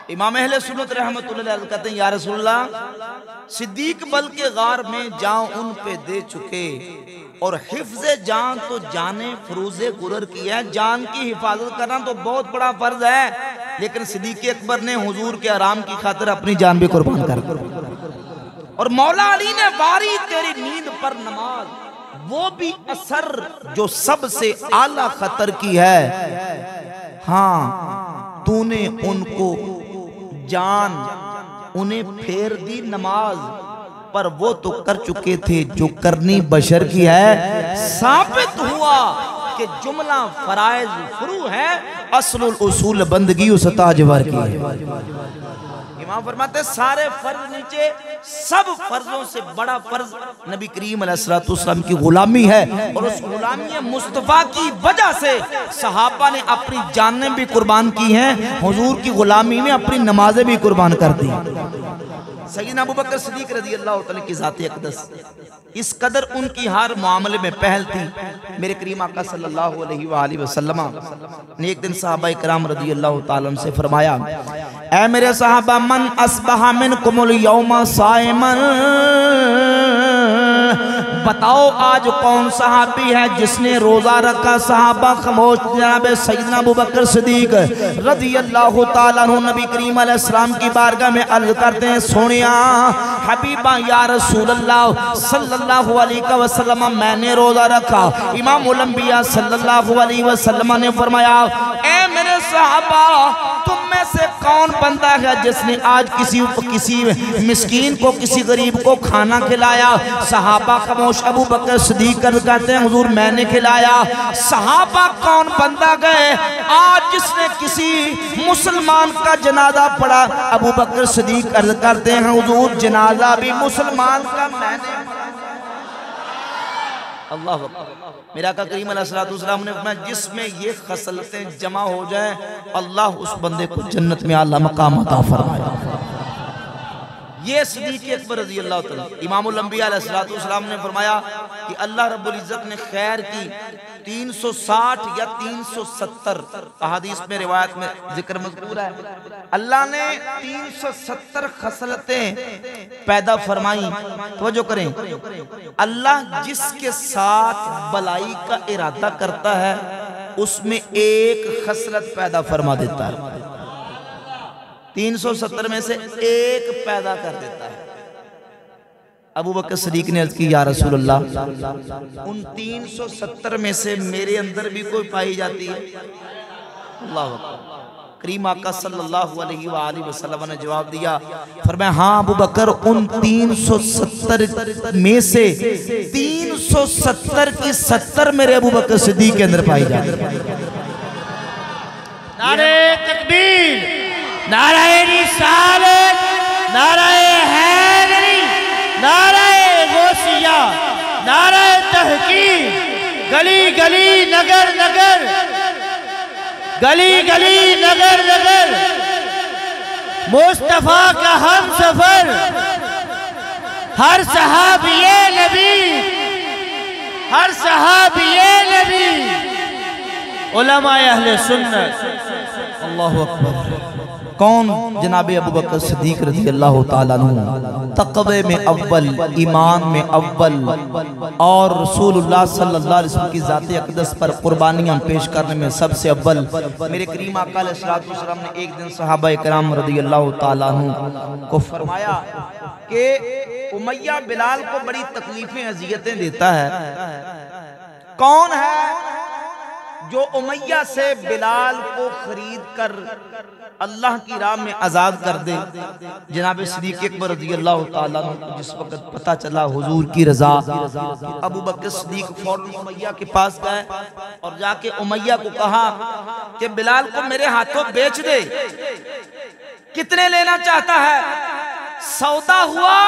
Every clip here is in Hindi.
इमाम अहले सुन्नत रहमतुल्लाह अलैह कहते हैं, या रसूलल्लाह, सिद्दीक बल के गार में जान उन पे दे चुके और हिफ्ज़े जान तो जाने फरूज़े गुरर की है। जान की हिफाजत करना तो बहुत बड़ा फर्ज है, लेकिन सिद्दीक अकबर ने हुजूर के आराम की खातिर अपनी जान भी कुर्बान कर दी। और मौला अली ने वारी तेरी नींद पर नमाज, वो भी असर जो सबसे आला खतर की है। हाँ, तूने उनको जान उन्हें फेर दी नमाज, पर वो तो कर चुके थे जो करनी बशर की है। साबित हुआ कि जुमला फराइज फुरू है, असलुल उसूल बंदगी उस ताजवर की है। इमाम फरमाते सारे फर्ज नीचे, सब फर्जों से बड़ा फर्ज नबी करीम अलैहिस्सलाम की गुलामी है। और उस गुलामी मुस्तफ़ा की वजह से सहाबा ने अपनी जानें भी कुर्बान की हैं, हुजूर की गुलामी में अपनी नमाजें भी कुर्बान कर दी। सैयदना अबू बकर सिद्दीक रज़ी अल्लाह तआला की ज़ात अक़दस, इस कदर उनकी हर मामले में पहल थी। मेरे करीम आका सल्लल्लाहु अलैहि वसल्लम ने एक दिन सहाबा इकराम रज़ी अल्लाह तआला से फरमाया, ऐ मेरे सहाबा, मन अस्बहा मिनकुमुल यौमा साइमन, बताओ आज कौन सहाबी है जिसने रोजा रखा। सहाबा खामोश। जनाब सैयदना अबू बकर सिद्दीक रज़ी अल्लाह तआला अन्हु नबी करीम अलैहिस्सलाम की बारगाह में अर्ज करते हैं, सोनिया हबीबा या रसूल अल्लाह सल्लल्लाहु अलैहि वसल्लम, मैंने रोजा रखा। इमामुल अंबिया सल्लल्लाहु अलैहि वसल्लम ने फरमाया, ए मेरे सहाबा, तुम में से कौन बंदा है जिसने आज किसी मिस्कीन को, किसी गरीब को खाना खिलाया। सहाबा खामोश। अबू बकर सिद्दीक कहते हैं, हुजूर मैंने खिलाया। सहाबा कौन बंदा गए आज जिसने किसी मुसलमान का जनाजा पढ़ा। अबू बकर सिद्दीक अर्ज करते हैं, हुजूर जनाजा भी मुसलमान का मैंने। अल्लाह मेरा का करीम अलैहिस्सलाम ने फरमाया, जिसमें ये खसलतें जमा हो जाए, अल्लाह उस बंदे को जन्नत में आला मकाम अता फरमाए। ये सिद्दीक़ अकबर रज़ी अल्लाह तआला, इमामुल अंबिया अलैहिस्सलाम ने फरमाया कि अल्लाह रब्बुल इज़्ज़त ने खैर की 360 या 370 अहादीस में, रिवायत में जिक्र मज़कूर है, अल्लाह ने 370 खसलतें पैदा फरमाई। तवज्जो करें, अल्लाह जिसके साथ भलाई का इरादा करता है उसमें एक खसलत पैदा फरमा देता है, 370 में से एक पैदा कर देता है। अबू बकर सिद्दीक ने अर्ज की, या रसूल अल्लाह, उन 370 में से मेरे अंदर भी कोई पाई जाती है। अल्लाह अकबर। करीम आका सल्लल्लाहु अलैहि वसल्लम ने जवाब दिया, फरमाया, हाँ अबू बकर, उन 370 में से 370 की 70 मेरे अबू बकर सिद्दीक के अंदर पाई जाती है। नारे तकबीर, नाराए रिसालत, नाराए हैदरी, नाराए गौसिया, नाराए तहकीक, गली गली नगर नगर, गली गली नगर नगर, मुस्तफा का हम सफर, हर सहाबिये नबी, हर सहाबिये नबी, उलमाए अहले सुन्नत। अल्लाहु अकबर। कौन? जनाब अबू बकर सिद्दीक रज़ी अल्लाह तआला अन्हु, तक़वे में अव्वल, ईमान में अव्वल, और रसूलुल्लाह सल्लल्लाहु अलैहि वसल्लम की ज़ात अक़दस पर कुर्बानियाँ पेश करने में सबसे अव्वल। मेरे करीम आका अलैहिस्सलाम ने एक दिन सहाबा इकराम रज़ी अल्लाह तआला अन्हु को फरमाया कि उमैया बिलाल को बड़ी तकलीफें अज़ियतें देता है। कौन है जो उमैया से बिलाल को खरीद कर अल्लाह की राह में आजाद कर दे? जनाब सिद्दीक़ अकबर रज़ी अल्लाह तआला को जिस वक्त पता चला हुजूर की रजा, अबू बकर सिद्दीक फौरन उमैया के पास गए और जाके उमैया को कहा कि बिलाल को मेरे हाथों बेच दे। कितने लेना चाहता है? सौदा हुआ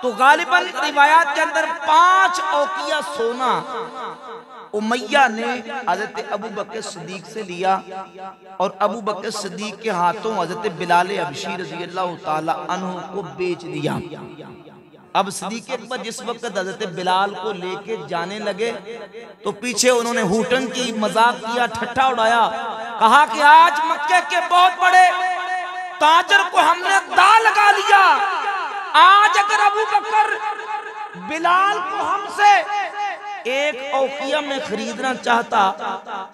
तो गालिबन रिवायात के अंदर 5 औकिया सोना उमैया ने हज़रत अबू बकर सिद्दीक से लिया और अबू बकर सिद्दीक के हाथों हज़रत बिलाल हबशी रज़ी अल्लाह ताला अन्हु को बेच दिया। अब सिद्दीक़ अकबर जिस वक्त हज़रत बिलाल को लेके जाने लगे तो पीछे उन्होंने हुटन की, मजाक किया, ठट्ठा उड़ाया, कहा कि आज मक्के के बहुत बड़े ताजर को हमने दा लगा लिया। आज अगर अबू बकर बिलाल को हमसे एक औकिया में खरीदना चाहता,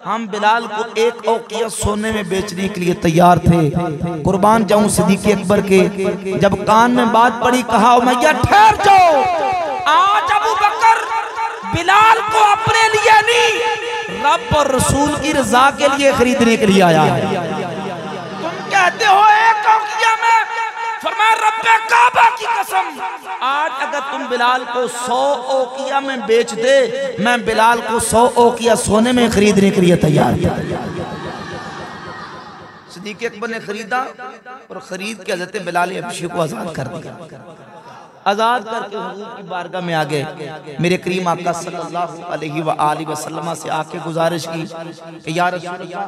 हम बिलाल को एक औकिया सोने में बेचने के लिए तैयार थे। कुर्बान जाऊं सिद्दीक़ अकबर के, जब कान में बात पड़ी कहा उमैया ठहर जाओ, आज अबू बकर बिलाल को अपने लिए नहीं रब और रसूल की रजा के लिए खरीदने के लिए आया है। तुम कहते हो एक औकिया में, फरमाया रब्बे काबा की कसम, आज अगर तुम बिलाल को 100 औकिया में बेच दे, मैं बिलाल को 100 औकिया सोने में खरीदने के लिए तैयार था। सिद्दीक़ अकबर ने खरीदा और खरीद के हज़रत बिलाल हबशी को आजाद कर दिया। आजाद करके हुजूर की बारगाह में आ गए। मेरे करीम आका सल्लल्लाहु अलैहि वसल्लम से आके गुजारिश की कि या रसूल अल्लाह,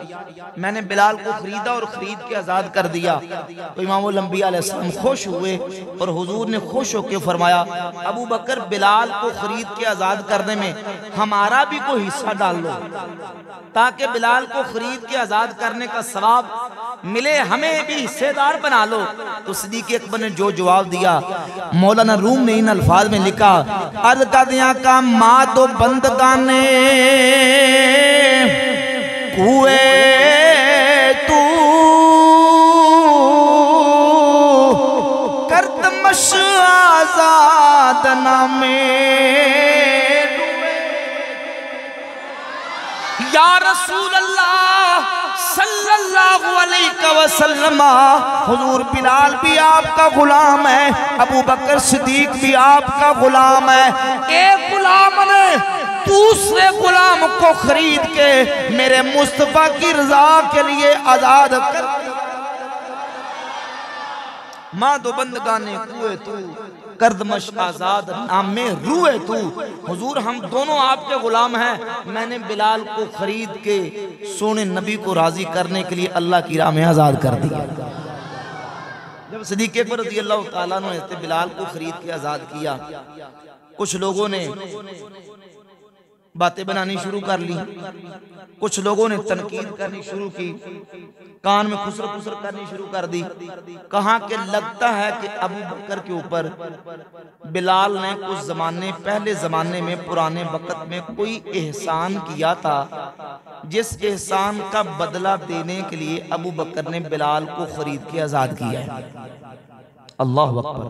मैंने बिलाल को खरीदा और खरीद के आजाद कर दिया। तो इमामुल अंबिया अलैहिस्सलाम खुश हुए और हुजूर ने खुश होकर फरमाया, अबू बकर बिलाल को खरीद के आजाद करने में हमारा भी कोई हिस्सा डाल लो, ताकि बिलाल को खरीद के आजाद करने का सवाब मिले, हमें भी हिस्सेदार बना लो। तो सिद्दीक़ अकबर ने जो जवाब दिया, मौलाना रूम ने इन अल्फाज में लिखा, अर्ज़ कर दिया का माँ दो बंदगाने कुए तू करदमश आजाद नामे या रसूल अल्लाह सल्लल्लाहु अलैहि वसल्लम, हुजूर बिलाल भी आपका गुलाम है, अबू बकर सिद्दीक भी आपका गुलाम है। एक गुलाम ने दूसरे गुलाम को खरीद के मेरे मुस्तफा की रजा के लिए आजाद कर। माँ दो बंदगाने कुए तू कर्दमश आजाद नामे रूए तू। हुजूर हम दोनों आपके गुलाम हैं, मैंने बिलाल को खरीद के सोने नबी को राजी करने के लिए अल्लाह की राह में आजाद कर दिया। जब सिद्दीक़ अकबर रज़ियल्लाहु ताला अन्हु ने बिलाल को खरीद के आजाद किया, कुछ लोगों ने बातें बनानी शुरू कर ली, कुछ लोगों ने तनकीद करनी शुरू की, कान में खुसर खुसर करनी शुरू कर दी। कहा कि लगता है कि अबू बकर के ऊपर बिलाल ने कुछ जमाने पहले जमाने में पुराने वक्त में कोई एहसान किया था, जिस एहसान का बदला देने के लिए अबू बकर ने बिलाल को खरीद के आजाद किया है। अल्लाह अकबर।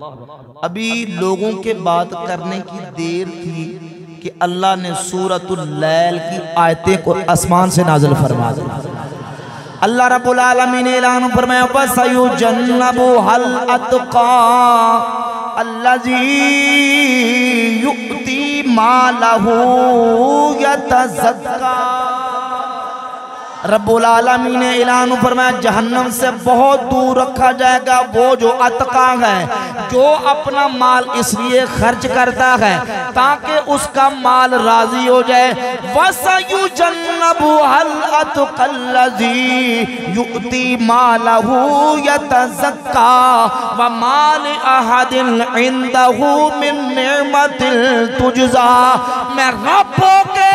अभी लोगों के बात करने की देर थी कि अल्लाह ने सूरतुल लैल की आयतें को आसमान से नाज़िल फरमा दी। अल्लाह रब्बुल आलमीन ने ऐलान फरमाया, फसयुजन्नबुहल अतक़ा अल्लज़ी युअती मालहू यतज़क्का। रब्बुल आलमीन ने ऐलान फरमाया, जहन्नम से बहुत दूर रखा जाएगा वो जो अतका है, जो अपना माल इसलिए खर्च करता है ताकि उसका माल राजी हो जाए। वसयुजन्नबुहल अतक़ल्लज़ी युअती मालहू यतज़क्का व माल अहदिन इंदहू मिन निअमतिल तुजज़ा। मैं रब के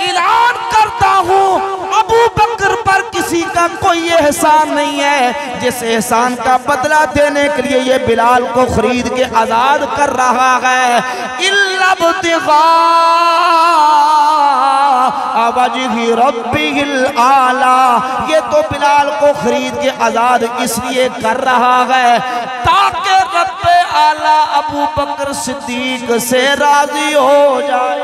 ऐलान करता हूँ, अबू बकर पर किसी का कोई एहसान नहीं है जिस एहसान का बदला देने के लिए ये बिलाल को खरीद के आजाद कर रहा है। इल्लब्तिगा वजहि रब्बिहिल आला, ये तो बिलाल को खरीद के आजाद इसलिए कर रहा है ताकि रब्बे आला अबू बकर सिद्दीक से राजी हो जाए।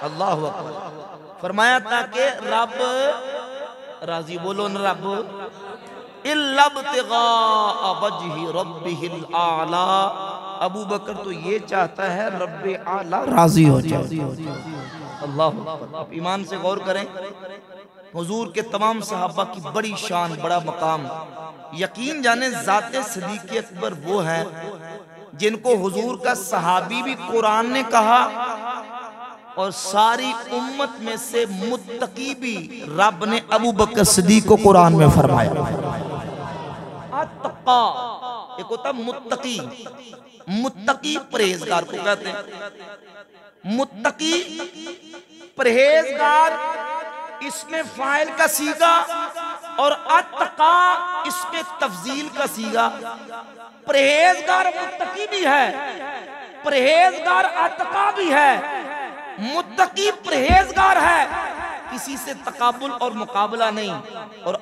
अल्लाह अकबर। फरमाया ताकि रब राजी, बोलो न रब। इल्लब्तिगा वजहि रब्बिहिल आला, अबू बकर तो ये चाहता है रब्बे आला राजी हो जाए। अल्लाह अकबर। आप ईमान से गौर करें, हुजूर के तमाम सहाबा की बड़ी शान, बड़ा मकाम। यकीन जाने ज़ाते सिद्दीक़ अकबर वो है जिनको हुजूर का सहाबी भी कुरान ने कहा और सारी उम्मत में से मुत्तकी भी रब ने अबू बकर सिद्दीक को कुरान में फरमाया। अत्तका एक होता मुत्तकी, मुत्तकी परहेजगार को कहते हैं। मुत्तकी परहेजगार, इसमें फाइल का सीगा और अत्तका इसमें तफजील का सीगा। परहेजगार मुत्तकी भी है, परहेजगार अत्तका भी है। मुत्तकी परहेजगार है, किसी से तकाबुल और मुकाबला नहीं। और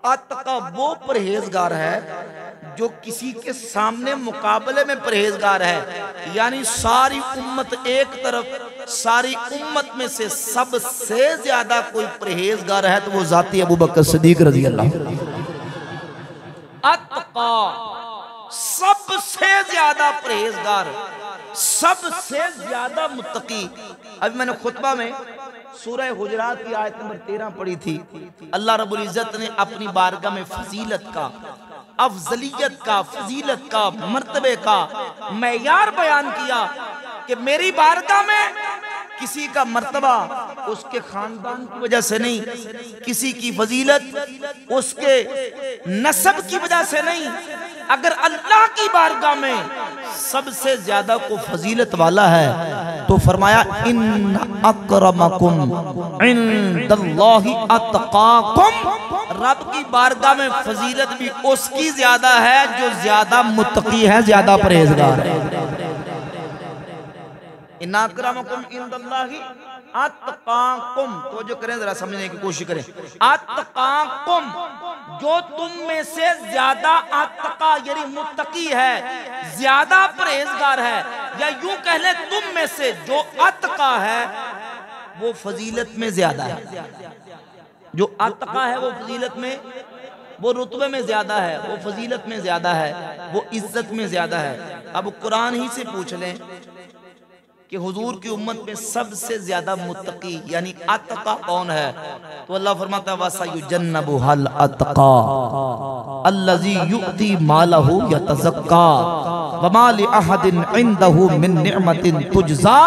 अत्तका वो परहेजगार है जो किसी के सामने मुकाबले में परहेजगार है। यानी सारी उम्मत एक तरफ, सारी उम्मत में से सबसे ज्यादा कोई परहेजगार है तो वो जाती अबू बकर सिद्दीक रज़ी अल्लाह। अत्तका सबसे ज्यादा परहेजगार, सबसे ज्यादा मुत्तकी। अभी मैंने खुतबा में सूरह हुजरात की आयत नंबर 13 पढ़ी थी। अल्लाह रब्बुल इज्जत ने अपनी बारगाह में फजीलत का, अफजलियत का, फजीलत का, मर्तबे का मैयार बयान किया कि मेरी बारगाह में किसी का मर्तबा उसके खानदान की वजह से नहीं, किसी की फजीलत उसके नसब की वजह से नहीं। अगर अल्लाह की बारगाह में सबसे ज्यादा को फजीलत वाला है तो फरमाया इन अकरमकुम इंदल्लाहि अत्काकुम। रब की बारगाह में फजीलत भी उसकी ज्यादा है जो ज्यादा मुत्तकी है, ज्यादा परहेजगार है। इन अकरमकुम इंदल्लाहि अत्काकुम, तो जो करें जरा समझने की कोशिश करें। अत्काकुम, जो तुम में से ज्यादा अत्का यानी मुत्तकी है, ज्यादा परहेजगार है, या यूं कह ले तुम में से जो अत्का है वो फजीलत में ज्यादा है। जो अत्का है वो फजीलत में, वो रुतबे में ज्यादा है, वो फजीलत में ज्यादा है, वो इज्जत में ज्यादा है। अब कुरान ही से पूछ लें कि हुजूर की उम्मत में सबसे ज्यादा मुत्तकी यानी अत्का कौन है, तो अल्लाह फरमाता है वसयुजन्नबुहल अत्का अल्लज़ी युअती मालहु यतज़क्का वमा लिअहदिन इंदहु मिन निअमतिन तुजज़ा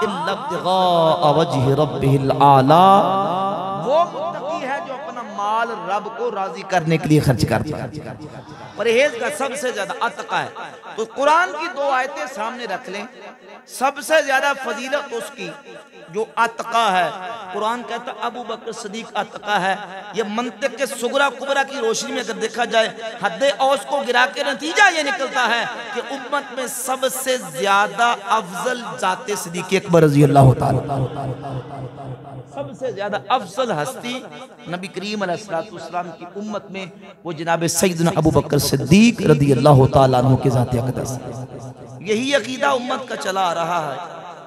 इल्ला इब्तिग़ाअ वजहि रब्बिहिल आला। वो मुत्तकी है जो अपना माल रब को राजी करने के लिए खर्च करता है। परहेज का सबसे ज्यादा अत्का है। तो कुरान की दो आयतें सामने रख लें, सबसे ज्यादा फजीलत उसकी जो अत्का है। कुरान कहता अबू बकर सिद्दीक अत्का है। ये मंतिक के सुगरा कुबरा की रोशनी में अगर देखा जाए, हद्दे औस को गिरा के नतीजा ये निकलता है कि उम्मत में सबसे ज्यादा अफजल जाते सिद्दीक अकबर रज़ी अल्लाह तआला। सबसे ज्यादा अफजल हस्ती नबी करीम अलैहिस्सलाम की उम्मत में वो जनाब सैयदना अबू बकर सिद्दीक रज़ी अल्लाह तआला अन्हु के ज़ात अक़दस। यही अकीदा उम्मत का चला आ रहा है,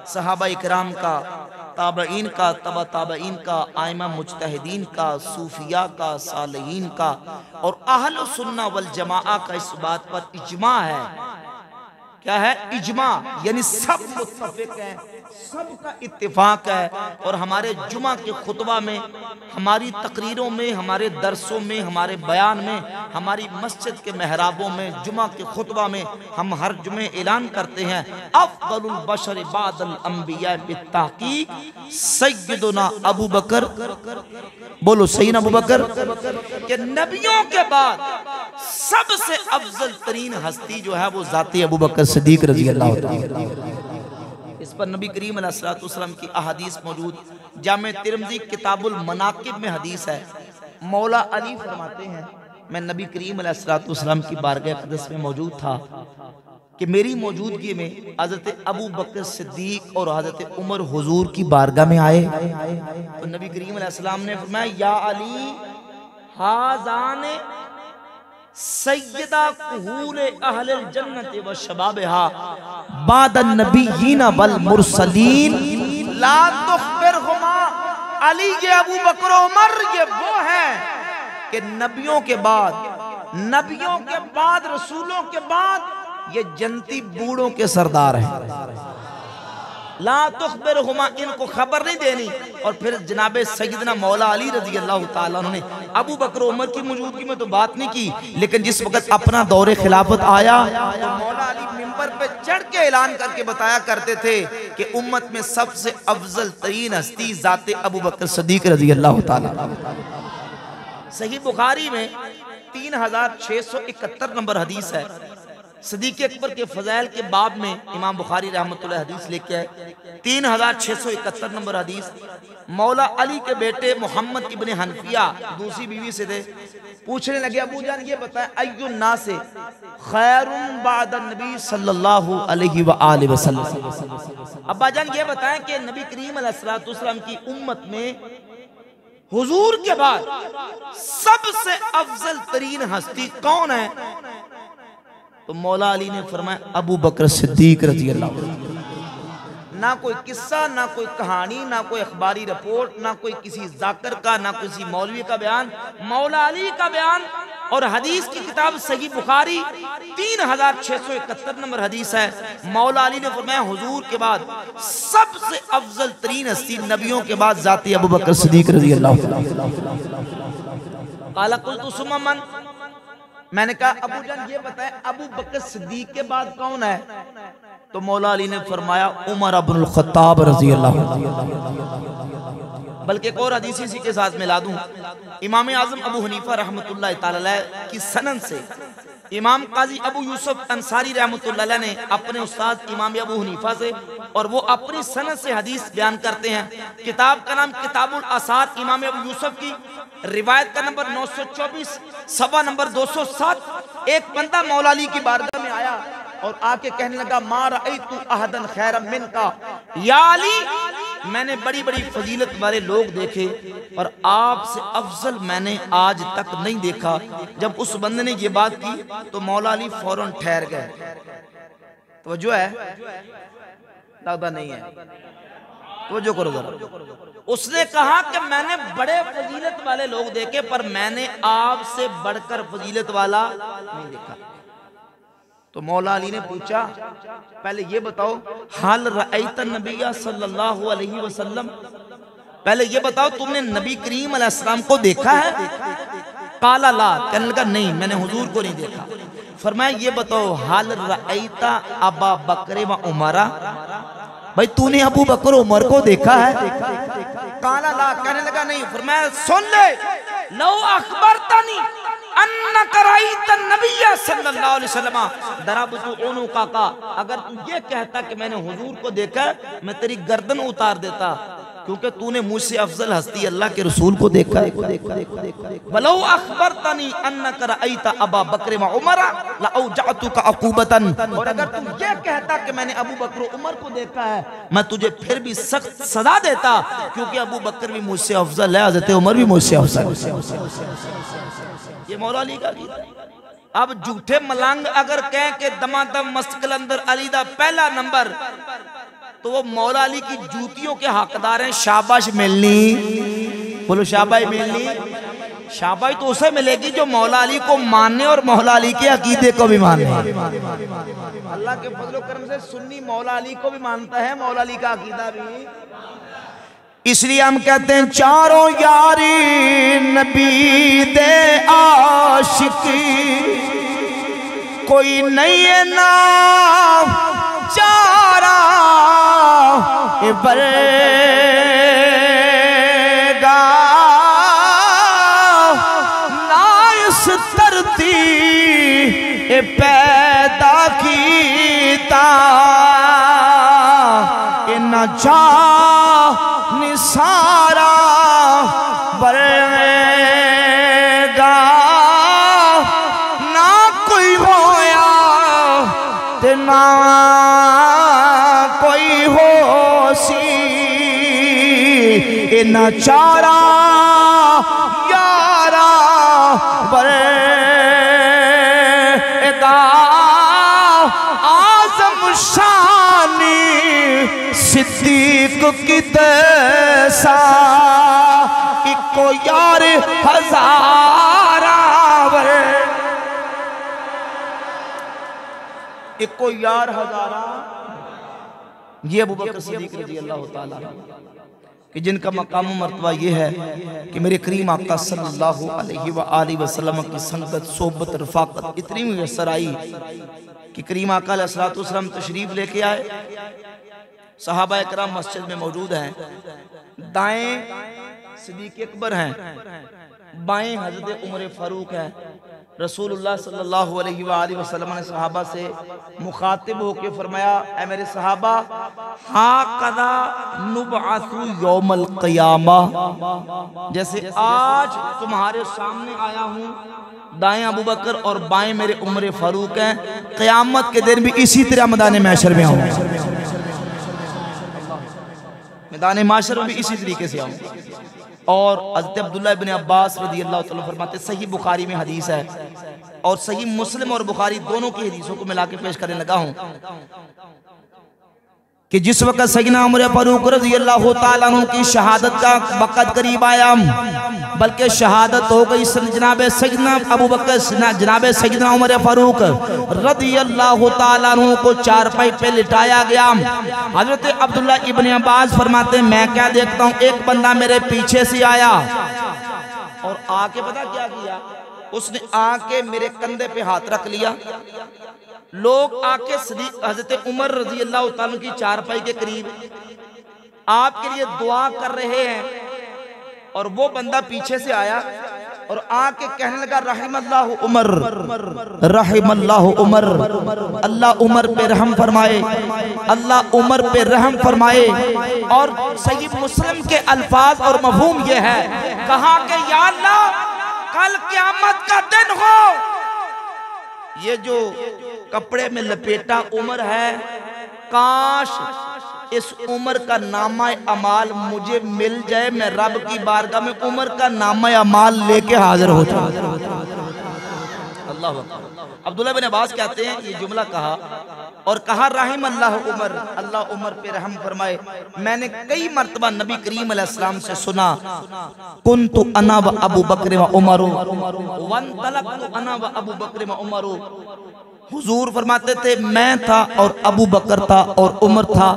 सहाबा इकराम का, ताबईन का, तबा ताबईन का, आइमा मुज्तहिदीन का, सूफिया का, सालिहीन का, और अहल सुन्ना वल जमाआ का इस बात पर इजमा है। क्या है? इजमा, यानी सब मुत्तफिक हैं, सबका इत्तिफाक है। और हमारे जुमा के खुतबा में, हमारी तकरीरों में, हमारे दरसों में, हमारे बयान में, हमारी मस्जिद के मेहराबों में, जुमा के खुतबा में हम हर जुमे ऐलान करते हैं अफ़ज़लुल बशर बादल अंबिया बित्तहक़ीक़ सय्यदुना अबू बकर। बोलो सैयदना अबू बकर के नबियों के बाद सबसे अफजल तरीन हस्ती जो है वो ज़ाती अबू बकर सिद्दीक रज़ी अल्लाह तआला। इस पर नबी करीम अलैहिस्सलाम की अहादीस मौजूद, जामे तिरमिज़ी किताबुल मनाकिब में हदीस है। मौला अली फरमाते हैं मैं नबी करीम अलैहिस्सलाम की बारगाह अक़दस में मौजूद था कि मेरी मौजूदगी में हज़रत अबू बकर सिद्दीक और हज़रत उमर हुजूर की बारगाह में आए। तो नबी करीम अलैहिस्सलाम ने फरमाया या अली हाज़ाने सय्यदा कुहूले अहलिल जन्नति व शबाबिहा बादन नबिय्यीन वल मुरसलीन ला तुखबिरहुमा। अली ये अबू बकर उमर ये वो है कि नबियों के बाद रसूलों के बाद ये जन्नती बूढ़ों के सरदार हैं। ला तुखबिरहुमा, इनको खबर नहीं देनी। और फिर जनाबे सैयदना मौला अली रज़ी अल्लाह तआला ने अबू बकर उमर की मौजूदगी में तो बात नहीं की, लेकिन जिस वक्त अपना दौरे खिलाफत आया तो मौला अली मिंबर पे चढ़ के ऐलान करके बताया करते थे कि उम्मत में सबसे अफजल तरीन हस्ती ज़ाते अबू बकर सिद्दीक रज़ी अल्लाह तआला। सही बुखारी में 3671 नंबर हदीस है सिद्दीक़ अकबर के फज़ाइल के बाब में इमाम बुखारी रहमतुल्लाह हदीस लेके आए 3671 नंबर हदीस। मौला अली के बेटे मोहम्मद इब्ने हनफिया दूसरी बीवी से थे, पूछने लगे अबू जान ये बताएं अय्युन नास खैरुन बाद नबी सल्लल्लाहु अलैहि व आलिहि वसल्लम। अब्बा जान ये बताएं कि नबी करीम अलैहिस्सलातु वस्सलाम की उम्मत में हुजूर के बाद सबसे अफजल तरीन हस्ती कौन है? तो मौला अली ने फरमाया अबू बकर सिद्दीक रज़ी अल्लाह अन्हु। ना कोई किस्सा, ना कोई कहानी, ना कोई अखबारी रिपोर्ट, ना कोई किसी जाकर का, ना किसी मौलवी का बयान, मौला अली का बयान। और हदीस की किताब सही बुखारी 3671 नंबर हदीस है। मौला अली ने फरमाया हुजूर के बाद सबसे अफजल तरीन हस्ती नबियों के बाद जाती अबू बकर सिद्दीक रज़ी अल्लाह काला कुल्तु सुम्मा मन। मैंने कहा अबू जान ये बताएं अबू बकर सिद्दीक के बाद कौन है? तो मौला अली ने फरमाया उमर इब्नुल खत्ताब रज़ी अल्लाह। बल्कि एक और हदीस इसी के साथ मिला दूं, इमाम आजम अबू हनीफा रहमतुल्लाह तआला अलैह की सनद से इमाम काजी अबू यूसुफ अंसारी रहमतुल्लाह अलैह ने अपने उस्ताद इमाम अबू हनीफा से, और वो अपनी सनद से हदीस बयान करते हैं। किताब का नाम किताबुल आसार इमाम अबू यूसुफ की, रिवायत का नंबर 924, सवा नंबर 207। एक बंदा मौला अली की बारगाह में आया और आके कहने लगा मा रअयतु अहदन खैरम मिनका, या अली मैंने बड़ी बड़ी फजीलत वाले लोग देखे और आपसे अफजल मैंने आज तक नहीं देखा। जब उस बंदे ने ये बात की तो मौला अली फौरन ठहर गए। तो जो है दादा नहीं है तो जो करो जरा। उसने कहा कि मैंने बड़े फजीलत वाले लोग देखे पर मैंने आपसे बढ़कर फजीलत वाला नहीं देखा। तो मौला अली ने पूछा पहले ये बताओ हाल रअयत नबिया सल्लल्लाहु अलैहि वसल्लम, पहले ये बताओ तुमने नबी करीम अलैहिस्सलाम को देखा है? काला ला, कहने लगा नहीं मैंने हुजूर को नहीं देखा। फरमाया ये बताओ हाल रअयत अबा बकर व उमरा, भाई तूने अबू बकर उमर को देखा है? काला ला, कहने लगा नहीं। फरमाया सुन ले लो अखबरतनी अन्नका रअयत नबिय्य सल्लल्लाहु अलैहि वसल्लम दरबतु उनुका का, अगर तू ये कहता कि मैंने हुजूर को देखा मैं तेरी गर्दन उतार देता, क्योंकि तूने मुझसे अफजल हस्ती अल्लाह के रसूल को देखा। वलो अखबरतनी अन्नका रअयत अबा बकर व उमर लअौजअतुका अकूबतन, और अगर तू ये कहता कि मैंने अबू बकर उमर को देखा है मैं तुझे फिर भी सख्त सजा देता, क्योंकि अबू बकर भी मुझसे अफजल है, हज़रत उमर भी मुझसे अफजल है। ये मौला अली का गीत है। अब झूठे मलंग अगर कहें कि दमादम मस्त कलंदर अली दा पहला नंबर, तो वो मौला अली की जूतियों के हकदार हैं। शाबाश मिलनी, बोलो शाबाश मिलनी। शाबाश तो उसे मिलेगी जो मौला अली को मानने और मौला अली के अकीदे को भी मानने। अल्लाह के फजल करम से सुन्नी मौला अली को भी मानता है, मौला अली का अकीदा भी। इसलिए हम कहते हैं चारों यारी नबी दे आशिकी, कोई नहीं है ना चारा बरेगा, ना इस धरती पैदा कीता न जा सारा बरेगा, ना कोई होया ते ना कोई हो सी, ना चारा यारा बरेगा। आजम शानी सिद्दीक की तैसा, इको यार हजारा, इको यार हजारा। ये अबू बकर सिद्दीक रज़ी अल्लाह ताला कि जिनका मकाम मर्तबा ये है कि मेरे करीम आका सल्लल्लाहु अलैहि वसल्लम की संगत सोबत रफाकत इतनी मुयस्सर आई कि करीम आका अलैहिस्सलातु वस्सलाम तशरीफ लेके आए। सहाबा इकराम मस्जिद में मौजूद हैं। दाएं सिद्दीक अकबर हैं, बाएं हजरत उमर फारूक है, रसूलुल्लाह सल्लल्लाहु अलैहि वसल्लम ने सहाबा से मुखातिब होकर फरमाया, ऐ मेरे सहाबा, हाकदा नुबअसु यौमल क़ियामा, जैसे आज तुम्हारे सामने आया हूँ, दाएं अबू बकर और बाएं मेरे उमर फारूक हैं, क़यामत के दिन भी इसी तरह मैदान महशर में आऊँगा, मैदान महशर में भी इसी तरीके से आऊँगा। और हज़रत अब्दुल्लाह इब्न अब्बास रज़ियल्लाहु तआला फरमाते, सही बुखारी में हदीस है और सही मुस्लिम और बुखारी दोनों की हदीसों को मिला के पेश करने लगा हूं कि जिस वक्त सैयदना उमर फारूक रज़ियल्लाहु तआला अन्हु की शहादत का वक़्त करीब आया, बल्कि शहादत हो गई जनाब सैयदना अबू बकर, जनाब सैयदना उमर फारूक रज़ियल्लाहु तआला अन्हु को चारपाई पे लिटाया गया। हजरत अब्दुल्ला इब्न अब्बास फरमाते, मैं क्या देखता हूँ, एक बंदा मेरे पीछे से आया और आके पता क्या किया, उसने आके मेरे कंधे पे हाथ रख लिया। लोग आके हजरत उमर रज़ियल्लाहु तआला की चारपाई के करीब आपके लिए दुआ कर रहे हैं और वो बंदा पीछे से आया और आके कहने लगा, रहिमल्लाहु उमर, रहिमल्लाहु उमर, अल्लाह उमर पे रहम फरमाए, अल्लाह उमर पे रहम फरमाए। और सही मुस्लिम के अल्फाज और मफहूम ये है, कहा कि या अल्लाह कल क़यामत का दिन हो, ये जो कपड़े में लपेटा उमर है, काश इस उमर का नामा अमाल मुझे मिल जाए, मैं रब की बारगाह में उमर का नामा अमाल लेके हाजिर हो जाऊं। अल्लाह अब्दुल्ला बिन अब्बास कहते हैं, ये जुमला कहा और कहा रहीम अल्लाह उमर, अल्लाह उमर पे रहम फरमाए। मैंने कई मर्तबा नबी करीम अलैहिस्सलाम से सुना, कुन्तु अना व अबू बकर व उमर वंतलक्तु अना व अबू बकर व उमर। हुजूर फरमाते थे, मैं था और अबू बकर था और उमर था,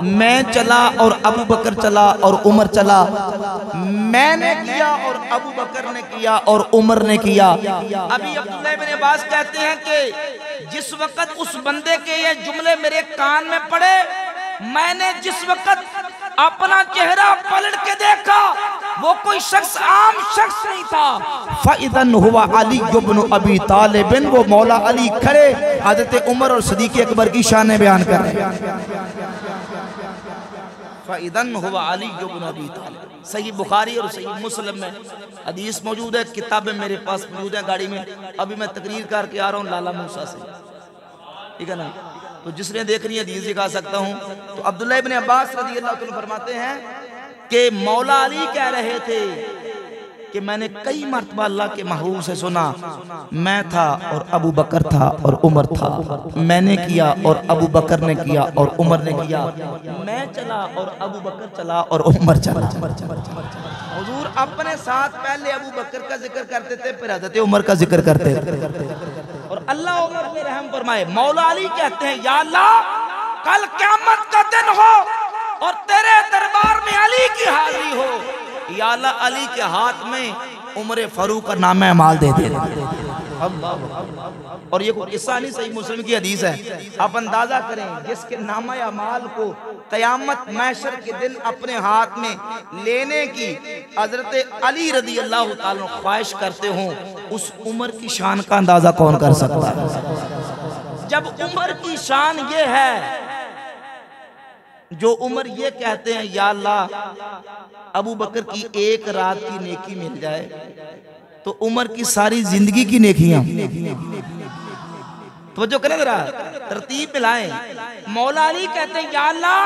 मैं चला और अबू बकर चला और उमर चला, मैंने किया और अबू बकर ने किया और उमर ने किया। अभी अब्दुल्लाह इब्न अब्बास कहते हैं कि जिस वक्त उस बंदे के ये जुमले मेरे कान में पड़े, मैंने जिस वक्त अपना चेहरा पलट के देखा, वो कोई शख्स आम शख्स नहीं था। फ़इदन हुवा अली इब्न अबी तालिब, वो मौला अली खड़े हज़रत उमर और सदीक़ अकबर की शान बयान कर रहे हैं। फ़इदन हुवा अली इब्न अबी तालिब, सही बुखारी और सही मुस्लिम में हदीस मौजूद है, किताबें मेरे पास मौजूद है गाड़ी में। अभी मैं तकरीर करके आ रहा हूँ लाला मूसा से, ठीक है ना, तो जिसने देखनी है हदीस दिखा सकता हूँ। तो अब्दुल्ला इब्न अब्बास रज़ियल्लाहु तआला फरमाते हैं कि मौला अली कह रहे थे कि मैंने कई मर्तबा अल्लाह के महबूब से सुना, मैं था और अबू बकर था और उमर था, मैंने किया और अबू बकर ने किया और उमर ने किया, मैं चला और अबू बकर चला और उमर चला। हुजूर अपने साथ पहले अबू बकर का जिक्र करते थे, फिर हज़रत उमर का जिक्र करते थे और अल्लाह उमर पे रहम फरमाए। मौला अली कहते हैं, या अल्लाह कल क़यामत का दिन हो और तेरे दरबार में अली की हाजिरी हो, या अल्लाह अली के हाथ में उमर फारूक का नाम अमाल दे दे। और ये कोई किस्सा नहीं, सही मुस्लिम की हदीस है। आप अंदाजा करें, जिसके नाम अमाल को क़यामत महशर के दिन अपने हाथ में लेने की हज़रत अली रज़ियल्लाहु ताला ख्वाहिश करते हों, उस उमर की शान का अंदाजा कौन कर सकता है। जब उमर की शान ये है, जो उमर ये कहते हैं, या अल्लाह अबू बकर की एक रात की नेकी मिल जाए तो उमर की सारी जिंदगी की नेकियां। तो जो करें जरा तरतीब मिलाएं। मौला अली कहते हैं, या अल्लाह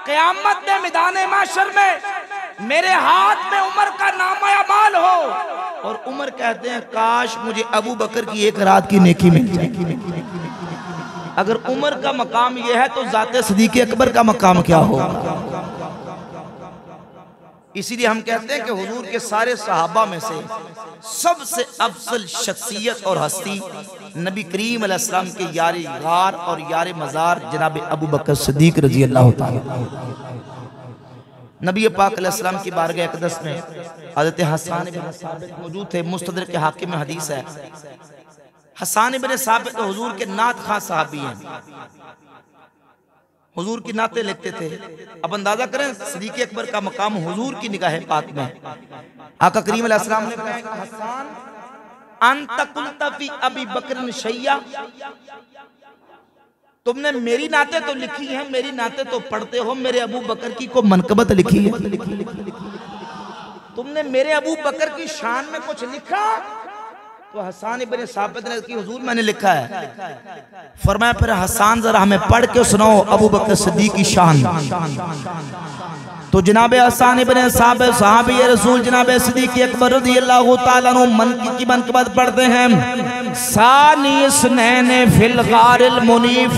क़यामत में मैदान महशर में मेरे हाथ में उमर का नामा अमाल हो, और उमर कहते हैं, काश मुझे अबू बकर की एक रात की नेकी मिल जाए। अगर उमर का मकाम यह है तो ज़ाते सदीक़ अकबर का मकाम क्या होगा। इसीलिए हम कहते हैं कि हुजूर के सारे सहाबा में से सबसे अफजल शख्सियत और हस्ती नबी करीम अलैहिस्सलाम के यारे गार और यारे मज़ार जनाब अबू बकर सिद्दीक़ रज़ियल्लाहु ताला। नबी पाक अलैहिस्सलाम की बारगाह अक़दस में हज़रत हसन इब्न साबित मौजूद थे। मुस्तदरक के हाकिम में हदीस है, हसन इब्न साबित हुजूर के नात खां साहबी हैं, हुजूर की नाते लिखते थे। अब अंदाजा करें सिद्दीक़ अकबर का मकाम हुजूर की निगाह पाक में। आका करीम अलैहिस्सलाम ने कहा, हसन अंत कुल्ता फी अबी बकर शैया, तुमने मेरी नाते तो लिखी है, मेरी नाते तो पढ़ते हो, मेरे अबू बकर की को मनकबत लिखी है, तुमने मेरे अबू बकर की शान में कुछ लिखा? तो हसन इब्न साबित ने की हुजूर मैंने लिखा है। फरमाया फिर हसन जरा हमें पढ़ के सुनाओ अबू बकर सिद्दीक की शान। तो जनाब हसन इब्न साबित सहाबी रसूल जनाब सिद्दीक अकबर रज़ियल्लाहु तआला अन्हु मन की मनकबत पढ़ते हैं। सानी स्नैन फिल गारिल मुनीफ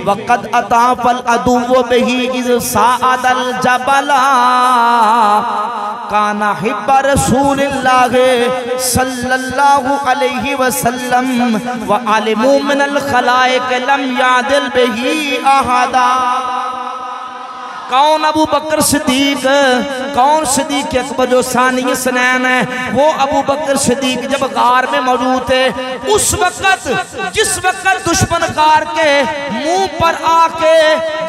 वक़द अताफल अदुव्व बिही इज़ साअदल जबला काना हिब्ब रसूलिल्लाह सल्लल्लाहु अलैहि वसल्लम व अलिमु मिनल खलाइक लम यादिल बिही अहदा। कौन अबू बकर सिद्दीक, कौन सिद्दीक अकबर जो सानी स्नैन है, वो अबू बकर सिद्दीक जब गार में मौजूद थे, उस वक्त जिस वक्त दुश्मन गार के मुंह पर आके,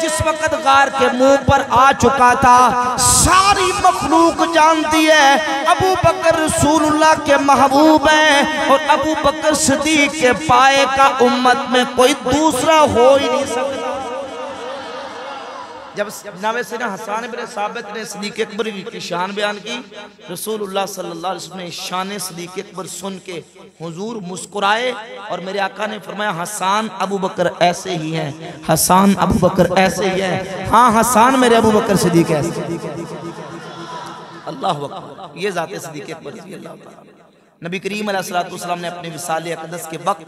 जिस वक्त गार के मुंह पर आ चुका था, सारी मखलूक जानती है अबू बकर रसूलुल्लाह के महबूब हैं और अबू बकर सिद्दीक के पाए का उम्मत में कोई दूसरा हो ही नहीं सकता। जब जनाब सैयदना हसन इब्न साबित ने सिद्दीक अकबर की शान बयान की, रसूलुल्लाह सल्लल्लाहु अलैहि वसल्लम ने शान सिद्दीक अकबर सुन के हुजूर मुस्कुराए और मेरे आका ने फरमाया हसन अबू बकर ऐसे ही हैं, हसन अबू बकर ऐसे ही हैं, हाँ हसन मेरे अबू बकर सिद्दीक ऐसे। अल्लाह अकबर। ये ज़ात सिद्दीक अकबर रज़ियल्लाहु ताला। नबी करीम अलैहिस्सलातु वस्सलाम ने अपने विसाल अक़दस के वक्त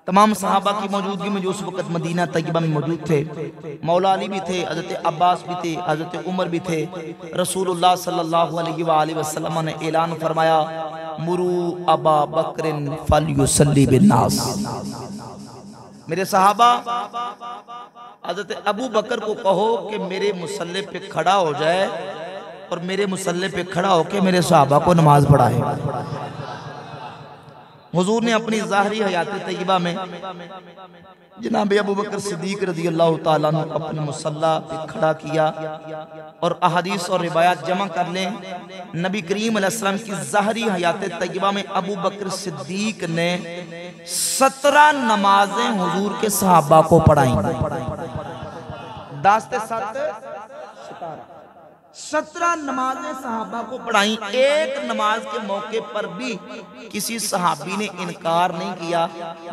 तमाम सहाबा की मौजूदगी में जो उस वक्त मदीना तैयबा में मौजूद थे, मौला अली भी थे, हज़रत अब्बास भी थे, हज़रत उमर भी थे, रसूलुल्लाह सल्लल्लाहु अलैहि वसल्लम ने ऐलान फरमाया मुरू अबा बकरिन फलयुसल्ली बिन्नास। मेरे सहाबा हज़रत अबू बकर को कहो कि मेरे मुसल्ले पे खड़ा हो जाए और मेरे मुसल्ले पे खड़ा होकर मेरे सहाबा को नमाज पढ़ाए। हुजूर ने अपनी ज़ाहरी हयात तैयबा में जनाब अबू बकर सिद्दीक रज़ियल्लाहु ताला अन्हु अपने मुसल्ला पे खड़ा किया और अहादीस और रिवायात जमा कर लें। नबी करीम अलैहिस्सलाम की ज़ाहरी हयात तैयबा में अबू बकर सिद्दीक ने 17 नमाजें हुजूर के सहाबा को पढ़ाई। 17 नमाजें सहाबा को पढ़ाई। एक नमाज के मौके पर भी किसी सहाबी ने इनकार नहीं किया,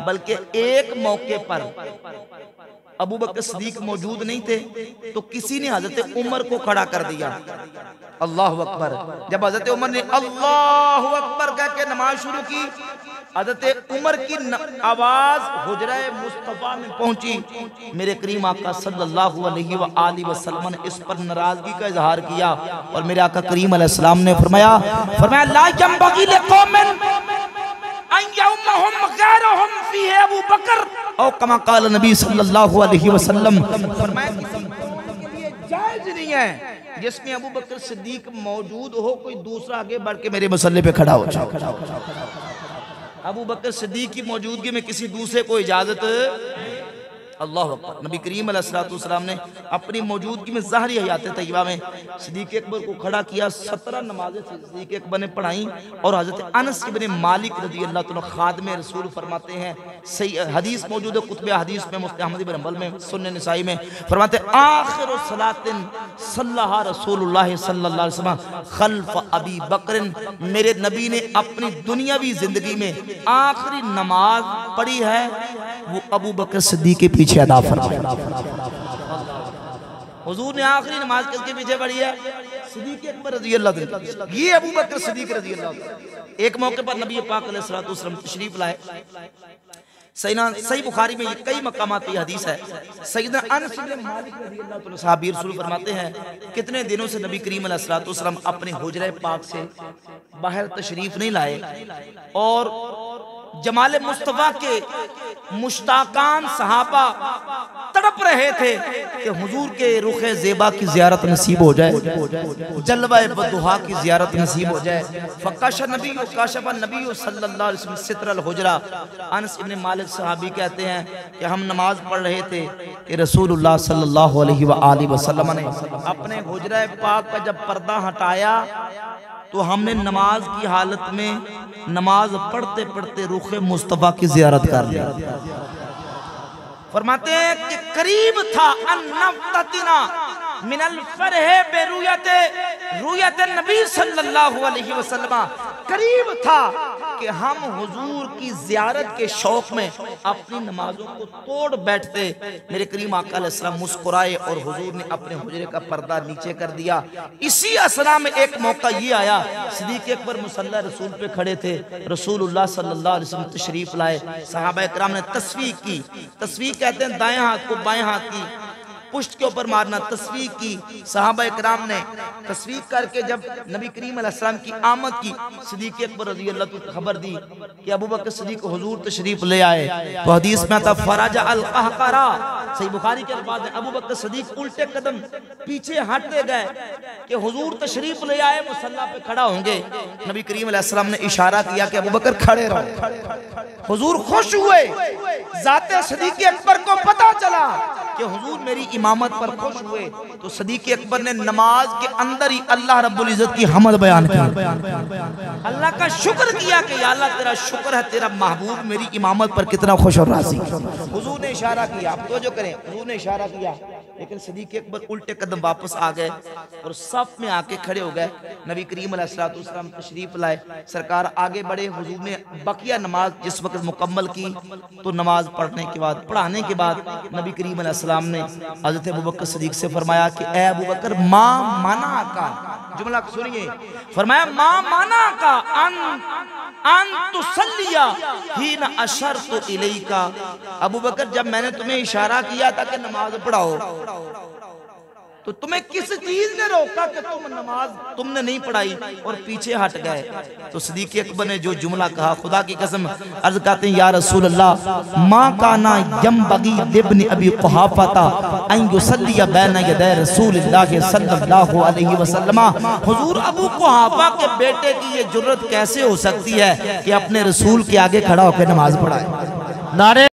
बल्कि एक मौके पर अबू बकर सिद्दीक मौजूद नहीं थे तो किसी ने हजरत उमर को खड़ा कर दिया। अल्लाह अकबर। जब हजरत उमर ने अल्लाह अकबर कह के नमाज शुरू की, हजरत उमर की आवाज हुजरा मुस्तफा में पहुंची। मेरे करीम आका सल्लल्लाहु अलैहि वसल्लम ने इस पर नाराजगी का इजहार किया और मेरे आका करीम अलैहिस्सलाम ने फरमाया ला यंबगी लिकौमिन अन यउम्महुम गैरहुम फी अबू बकर औ कमा क़ाल नबी सल्लल्लाहु अलैहि वसल्लम। फरमाया किसी कौम के लिए जायज नहीं है जिसमें अबू बकर सिद्दीक मौजूद हो, कोई दूसरा आगे बढ़ के मेरे मुसल्ले पे खड़ा हो जाए। अबू बकर सिद्दीक की मौजूदगी में किसी दूसरे को इजाजत। अल्लाह अकबर। नबी करीम अलैहिस्सलातु वस्सलाम ने अपनी मौजूदगी में ज़ाहरी हयात तैयबा में सिद्दीक अकबर को खड़ा किया। 17 नमाजें सिद्दीक अकबर ने पढ़ाई और हज़रत अनस इब्न मालिक रज़ियल्लाहु तआला खादिम रसूल फरमाते हैं, सही हदीस मौजूद है कुतुब हदीस में, मुस्नद अहमद इब्न हंबल में, सुनन नसाई में, फरमाते आखिर सलातिन सल्लल्लाहु रसूलुल्लाह सल्लल्लाहु अलैहि वसल्लम खल्फ अबी बकर। मेरे नबी ने अपनी दुनियावी जिंदगी में आखिरी नमाज पढ़ी है वो अबू बकर सिद्दीक के पीछे अदा फरमाया। हुजूर ने आखिरी नमाज किसके पीछे पढ़ी है? सिद्दीक अकबर रज़ियल्लाहु अन्हु। ये अबू बकर सिद्दीक रज़ियल्लाहु अन्हु। एक मौके पर नबी पाक अलैहिस्सलातु वस्सलाम तशरीफ लाए। सही बुखारी में कई मकामात पे हदीस है। सैयदना अनस इब्न मालिक रज़ियल्लाहु तआला सहाबी रसूल फरमाते हैं कितने दिनों से नबी करीम अलैहिस्सलातु वस्सलाम अपने हुजरा पाक से बाहर तशरीफ नहीं लाए और जमाल मुस्तफा के मुश्ताकान सहाबा तड़प रहे थे कि हुजूर के रुखे ज़ेबा की ज़ियारत नसीब हो जाए, जलवा बदुहा की ज़ियारत नसीब हो जाए। फकाशा नबी काशफा नबी सल्लल्लाहु अलैहि वसल्लम सित्रल हुजरा। अनस इब्न मालिक सहाबी कहते हैं कि हम नमाज पढ़ रहे थे कि रसूलुल्लाह सल्लल्लाहु अलैहि वसल्लम ने अपने हुजरा पाक का जब पर्दा हटाया तो हमने नमाज की हालत में नमाज पढ़ते पढ़ते रुखे मुस्तफा की जियारत कर लिया। फरमाते हैं कि करीब था अन्नफ्ततिना मिनल फरह बेरुयते रुयत नबी सल्लल्लाहु अलैहि वसल्लम, करीब था कि हम हुजूर की जियारत के शौक में अपनी नमाजों को तोड़ बैठते। मेरे करीम आका अलैहिस्सलाम मुस्कुराए और हुजूर ने अपने हुजरे का पर्दा नीचे कर दिया। इसी असना में एक मौका ये आया, सिद्दीक अकबर मुसल्ला रसूल पे खड़े थे, रसूलुल्लाह सल्लल्लाहु अलैहि वसल्लम तशरीफ लाए। सहाबा इकराम ने तस्वीर की, तस्वीर कहते हैं दाएं हाथ को बाएं हाथ की पुष्ट के ऊपर मारना, तस्वीर की। सहाबा इकराम ने तस्वीर करके जब नबी करीम अलैहिस्सलाम की आमद की, सिद्दीक अकबर रज़ी अल्लाह को खबर दी कि अबू बकर सिद्दीक हुजूर तशरीफ ले आए। तो हदीस में आता फराजा अल कहकरा, सही बुखारी के अल्फाज है, अबू बकर सिद्दीक उल्टे कदम पीछे हटते गए कि हुजूर तशरीफ ले आए, मुसल्ला पे खड़ा होंगे। नबी करीम अलैहिस्सलाम ने इशारा किया कि अबू बकर खड़े रहो। हुजूर खुश हुए, जाते सिद्दीक अकबर को पता चला कि हुजूर मेरी इमामत पर खुश हुए। तो सिद्दीक अकबर ने नमाज के अंदर ही अल्लाह रब्बुल इज्जत की हमद बयान की, अल्लाह का शुक्र किया कि या अल्लाह तेरा शुक्र है, तेरा महबूब मेरी इमामत पर कितना खुश और राजी। हुजूर ने इशारा किया, आप तो जो करें, हुजूर ने इशारा किया, लेकिन सिद्दीक अकबर उल्टे कदम वापस आ गए और सफ में आके खड़े हो गए। नबी करीम अलैहिस्सलाम तशरीफ लाए, सरकार आगे बढ़े। हुजूर ने बकिया नमाज जिस वक्त मुकम्मल की तो नमाज पढ़ने के बाद, पढ़ाने के बाद नबी करीम अलैहिस्सलाम ने हज़रत अबू बकर सिद्दीक से फरमाया कि ए अबू बकर मां माना का, जुमला सुनिए, फरमाया मां माना का अन तुसल्लिया हीन अशरतु इलैका। अबू बकर जब मैंने तुम्हें इशारा किया था कि नमाज पढ़ाओ, तो तुम्हें किस चीज ने रोका कि तुमने नहीं पढ़ाई और पीछे हट गए। तो सिद्दीक अकबर ने जो जुमला कहा, खुदा की कसम अर्ज करते हैं या रसूल अल्लाह मां काना यंबगी लिब्न अबी कुहाफा अन युसल्ली बैन यदै रसूलिल्लाह सल्लल्लाहु अलैहि वसल्लम। हुजूर अबू कुहाफा के बेटे की ये जुर्रत कैसे हो सकती है कि अपने रसूल के आगे खड़ा होकर नमाज पढ़ाए। नारे